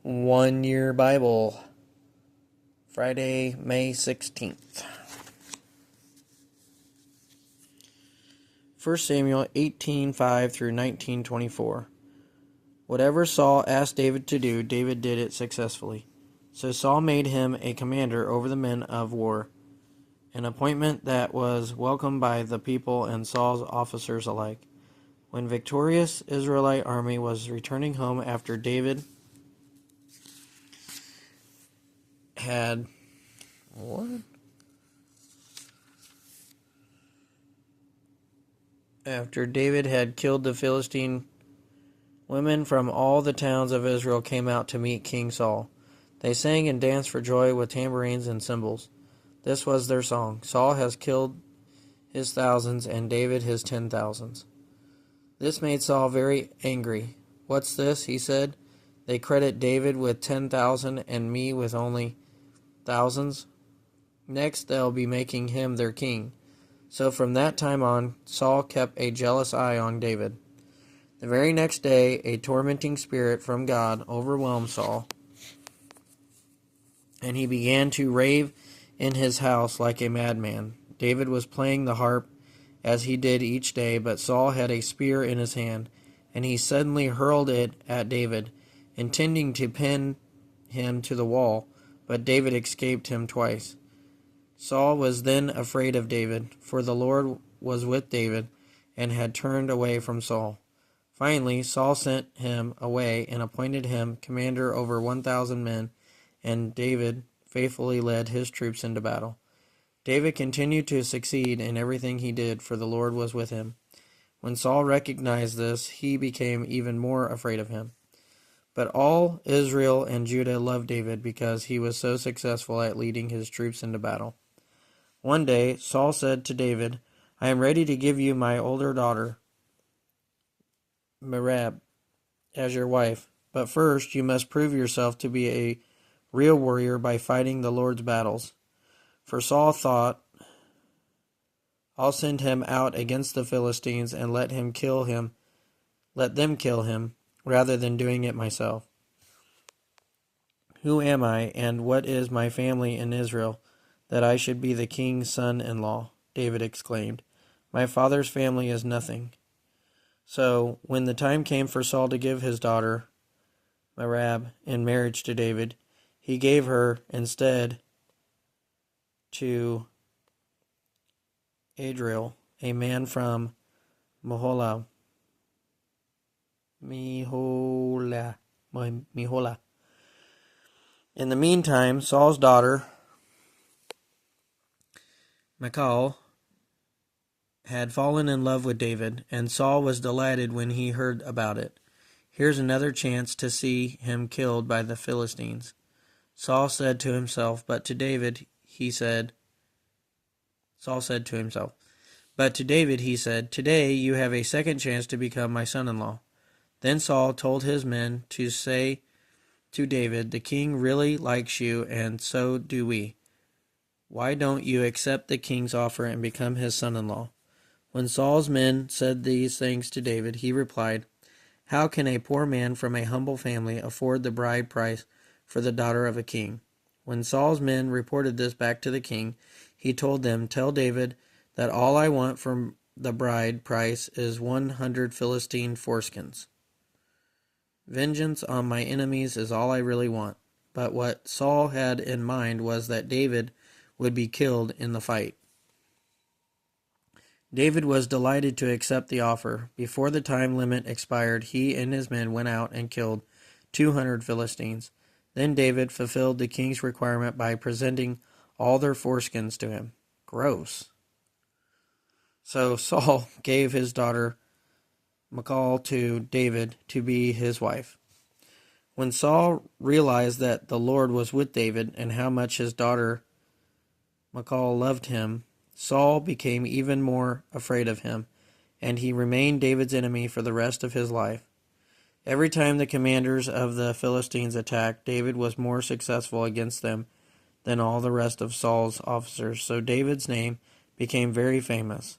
1 Year Bible, Friday, May 16th. 1 Samuel 18:5 through 19:24. Whatever Saul asked David to do, David did it successfully. So Saul made him a commander over the men of war, an appointment that was welcomed by the people and Saul's officers alike. When victorious Israelite army was returning home after David had killed the Philistine, women from all the towns of Israel came out to meet King Saul. They sang and danced for joy with tambourines and cymbals. This was their song: Saul has killed his thousands and David his 10,000s. This made Saul very angry. What's this? He said. They credit David with 10,000 and me with only thousands. Next they'll be making him their king. So from that time on, Saul kept a jealous eye on David. The very next day, a tormenting spirit from God overwhelmed Saul, and he began to rave in his house like a madman. David was playing the harp, as he did each day, but Saul had a spear in his hand, and he suddenly hurled it at David, intending to pin him to the wall, but David escaped him twice. Saul was then afraid of David, for the Lord was with David and had turned away from Saul. Finally, Saul sent him away and appointed him commander over 1,000 men, and David faithfully led his troops into battle. David continued to succeed in everything he did, for the Lord was with him. When Saul recognized this, he became even more afraid of him. But all Israel and Judah loved David because he was so successful at leading his troops into battle. One day, Saul said to David, I am ready to give you my older daughter, Merab, as your wife. But first, you must prove yourself to be a real warrior by fighting the Lord's battles. For Saul thought, I'll send him out against the Philistines and let them kill him, rather than doing it myself. Who am I, and what is my family in Israel, that I should be the king's son-in-law? David exclaimed. My father's family is nothing. So, when the time came for Saul to give his daughter, Merab, in marriage to David, he gave her instead to Adriel, a man from Meholah. In the meantime, Saul's daughter, Michal, had fallen in love with David, and Saul was delighted when he heard about it. Here's another chance to see him killed by the Philistines. Saul said to himself, but to David he said, Today you have a second chance to become my son-in-law. Then Saul told his men to say to David, the king really likes you, and so do we. Why don't you accept the king's offer and become his son-in-law? When Saul's men said these things to David, he replied, How can a poor man from a humble family afford the bride price for the daughter of a king? When Saul's men reported this back to the king, he told them, Tell David that all I want from the bride price is 100 Philistine foreskins. Vengeance on my enemies is all I really want. But what Saul had in mind was that David would be killed in the fight. David was delighted to accept the offer. Before the time limit expired, he and his men went out and killed 200 Philistines. Then David fulfilled the king's requirement by presenting all their foreskins to him. Gross. So Saul gave his daughter Michal to David to be his wife. When Saul realized that the Lord was with David and how much his daughter Michal loved him, Saul became even more afraid of him, and he remained David's enemy for the rest of his life. Every time the commanders of the Philistines attacked, David was more successful against them than all the rest of Saul's officers, so David's name became very famous.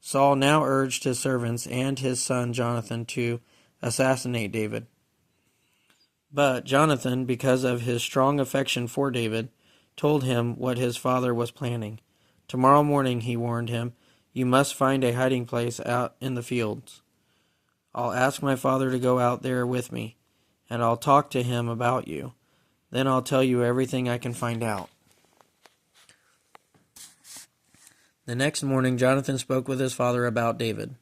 Saul now urged his servants and his son Jonathan to assassinate David. But Jonathan, because of his strong affection for David, told him what his father was planning. "Tomorrow morning," he warned him, "you must find a hiding place out in the fields. I'll ask my father to go out there with me, and I'll talk to him about you. Then I'll tell you everything I can find out." The next morning Jonathan spoke with his father about David,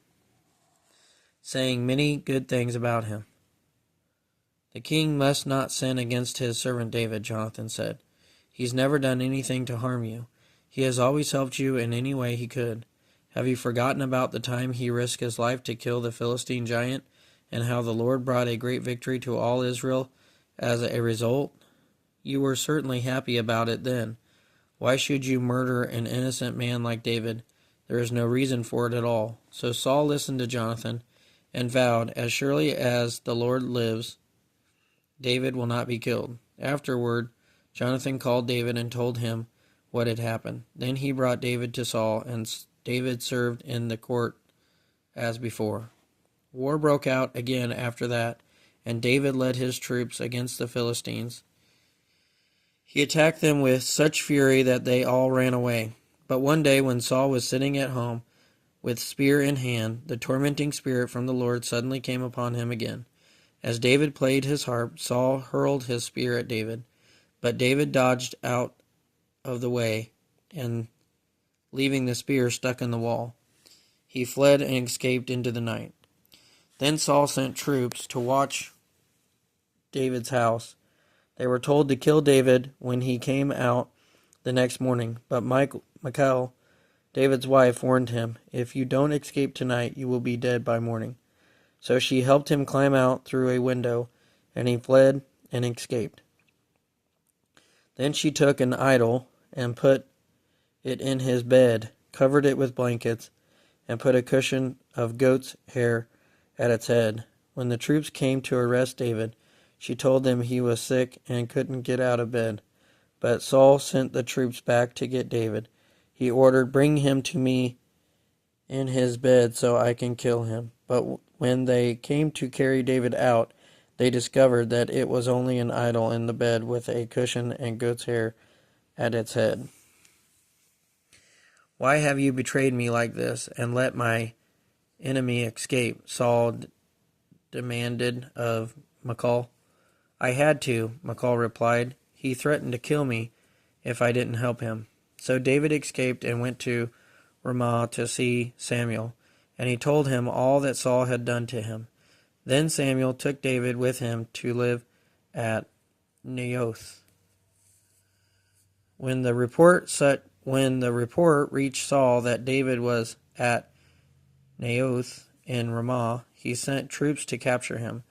saying many good things about him. "The king must not sin against his servant David," Jonathan said. "He's never done anything to harm you. He has always helped you in any way he could. Have you forgotten about the time he risked his life to kill the Philistine giant, and how the Lord brought a great victory to all Israel as a result? You were certainly happy about it then. Why should you murder an innocent man like David? There is no reason for it at all." So Saul listened to Jonathan and vowed, "As surely as the Lord lives, David will not be killed." Afterward, Jonathan called David and told him what had happened. Then he brought David to Saul, and David served in the court as before. War broke out again after that, and David led his troops against the Philistines. He attacked them with such fury that they all ran away. But one day when Saul was sitting at home with spear in hand, the tormenting spirit from the Lord suddenly came upon him again. As David played his harp, Saul hurled his spear at David, but David dodged out of the way, and leaving the spear stuck in the wall, he fled and escaped into the night. Then Saul sent troops to watch David's house. They were told to kill David when he came out the next morning, but Michal, David's wife, warned him, "If you don't escape tonight, you will be dead by morning." So she helped him climb out through a window, and he fled and escaped. Then she took an idol and put it in his bed, covered it with blankets, and put a cushion of goat's hair at its head. When the troops came to arrest David, she told them he was sick and couldn't get out of bed. But Saul sent the troops back to get David. He ordered, "Bring him to me in his bed so I can kill him." But when they came to carry David out, they discovered that it was only an idol in the bed with a cushion and goat's hair at its head. "Why have you betrayed me like this and let my enemy escape?" Saul demanded of Michal. "I had to," Michal replied. "He threatened to kill me if I didn't help him." So David escaped and went to Ramah to see Samuel, and he told him all that Saul had done to him. Then Samuel took David with him to live at Naioth. When the report reached Saul that David was at Naioth in Ramah, he sent troops to capture him.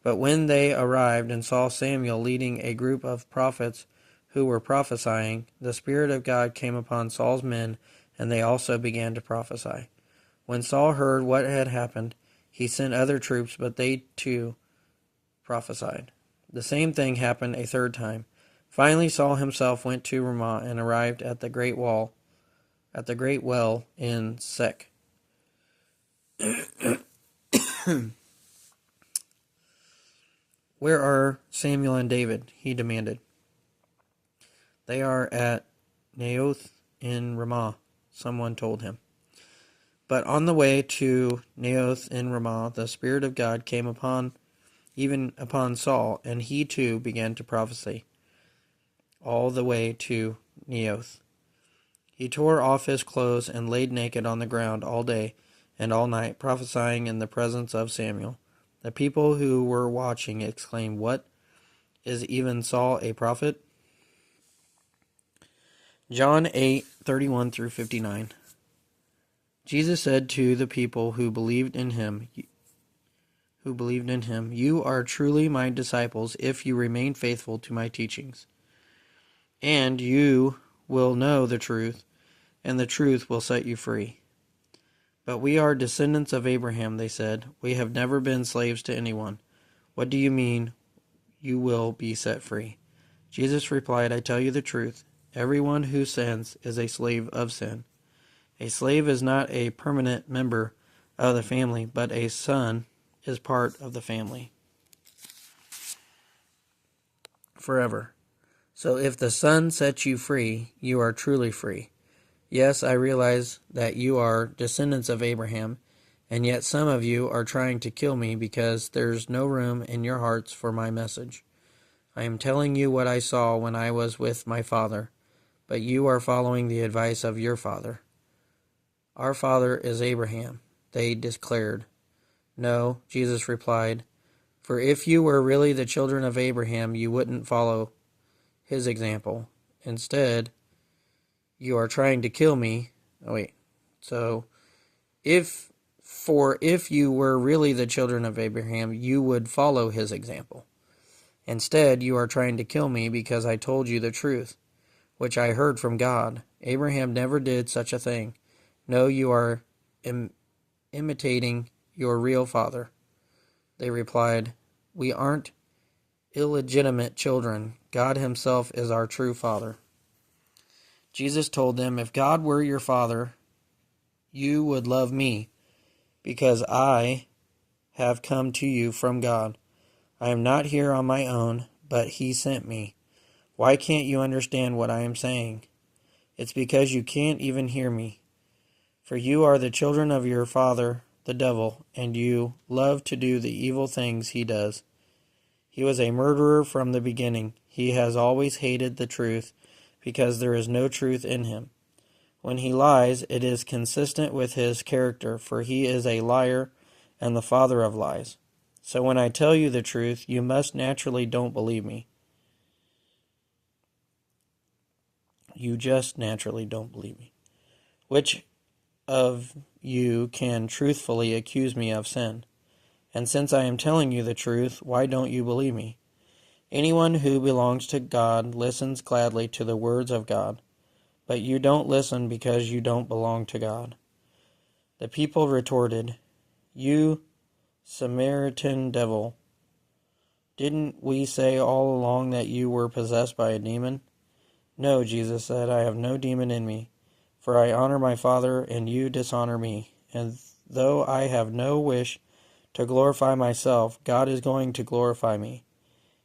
But when they arrived and saw Samuel leading a group of prophets who were prophesying, the Spirit of God came upon Saul's men, and they also began to prophesy. When Saul heard what had happened, he sent other troops, but they too prophesied. The same thing happened a third time. Finally Saul himself went to Ramah and arrived at the great well in Sek. "Where are Samuel and David?" he demanded. "They are at Naioth in Ramah," someone told him. But on the way to Naioth in Ramah, the Spirit of God came upon Saul, and he too began to prophesy all the way to Naioth. He tore off his clothes and laid naked on the ground all day and all night, prophesying in the presence of Samuel. The people who were watching exclaimed, "What? Is even Saul a prophet?" John 8:31 through 59. Jesus said to the people who believed in him, "You are truly my disciples if you remain faithful to my teachings. And you will know the truth, and the truth will set you free." "But we are descendants of Abraham," they said. "We have never been slaves to anyone. What do you mean you will be set free?" Jesus replied, "I tell you the truth. Everyone who sins is a slave of sin. A slave is not a permanent member of the family, but a son is part of the family." forever. So if the Son sets you free, you are truly free. Yes, I realize that you are descendants of Abraham, and yet some of you are trying to kill me because there's no room in your hearts for my message. I am telling you what I saw when I was with my father, but you are following the advice of your father. Our father is Abraham, they declared. No, Jesus replied, for if you were really the children of Abraham, you wouldn't follow his example. Instead, you are trying to kill me. If you were really the children of Abraham, you would follow his example. Instead, you are trying to kill me because I told you the truth, which I heard from God. Abraham never did such a thing. No, you are imitating your real father. They replied, we aren't illegitimate children. God himself is our true father. Jesus told them, if God were your father, you would love me, because I have come to you from God. I am not here on my own, but he sent me. Why can't you understand what I am saying? It's because you can't even hear me. For you are the children of your father, the devil, and you love to do the evil things he does. He was a murderer from the beginning. He has always hated the truth, because there is no truth in him. When he lies, it is consistent with his character, for he is a liar and the father of lies. So when I tell you the truth, you must naturally don't believe me. You just naturally don't believe me. Which of you can truthfully accuse me of sin? And since I am telling you the truth, why don't you believe me? Anyone who belongs to God listens gladly to the words of God. But you don't listen because you don't belong to God. The people retorted, you Samaritan devil, didn't we say all along that you were possessed by a demon? No, Jesus said, I have no demon in me, for I honor my Father and you dishonor me. And though I have no wish to glorify myself, God is going to glorify me.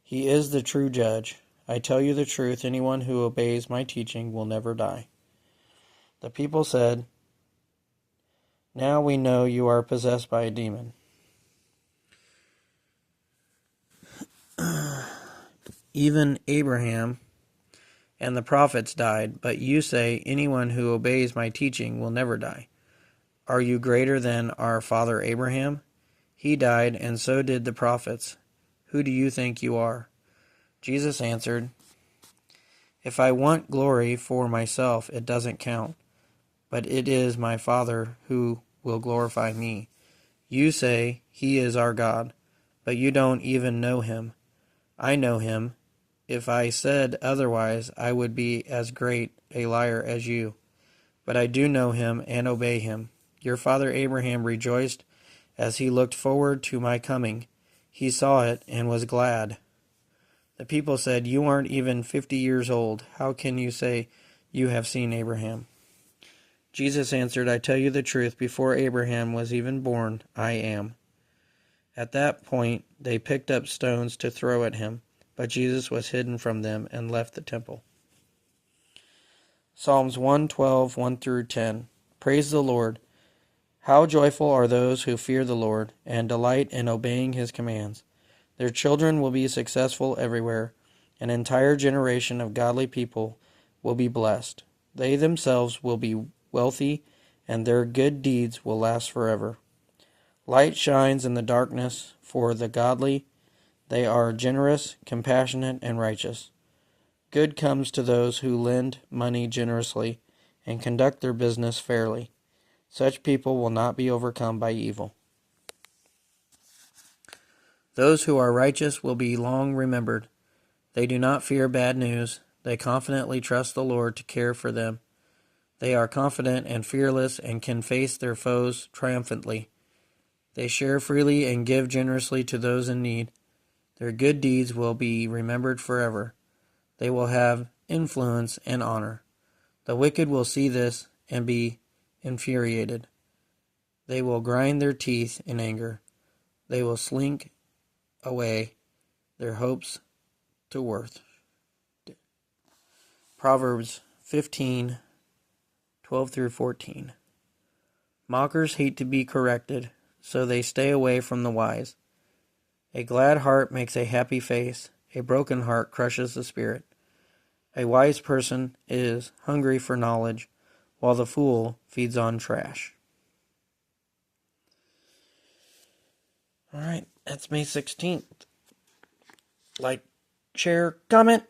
He is the true judge. I tell you the truth, anyone who obeys my teaching will never die. The people said, now we know you are possessed by a demon. Even Abraham and the prophets died, but you say anyone who obeys my teaching will never die. Are you greater than our father Abraham? He died, and so did the prophets. Who do you think you are? Jesus answered, if I want glory for myself, it doesn't count, but it is my Father who will glorify me. You say he is our God, but you don't even know him. I know him. If I said otherwise, I would be as great a liar as you. But I do know him and obey him. Your father Abraham rejoiced as he looked forward to my coming. He saw it and was glad. The people said, you aren't even 50 years old. How can you say you have seen Abraham? Jesus answered, I tell you the truth, before Abraham was even born, I am. At that point, they picked up stones to throw at him, but Jesus was hidden from them and left the temple. Psalms 112, 1 through 10. Praise the Lord. How joyful are those who fear the Lord and delight in obeying his commands. Their children will be successful everywhere. An entire generation of godly people will be blessed. They themselves will be wealthy, and their good deeds will last forever. Light shines in the darkness for the godly. They are generous, compassionate, and righteous. Good comes to those who lend money generously and conduct their business fairly. Such people will not be overcome by evil. Those who are righteous will be long remembered. They do not fear bad news. They confidently trust the Lord to care for them. They are confident and fearless and can face their foes triumphantly. They share freely and give generously to those in need. Their good deeds will be remembered forever. They will have influence and honor. The wicked will see this and be infuriated. They will grind their teeth in anger. They will slink away, their hopes to worth. Proverbs 15:12 through 14. Mockers hate to be corrected, so they stay away from the wise. A glad heart makes a happy face. A broken heart crushes the spirit. A wise person is hungry for knowledge, while the fool feeds on trash. All right, that's May 16th. Like, share, comment.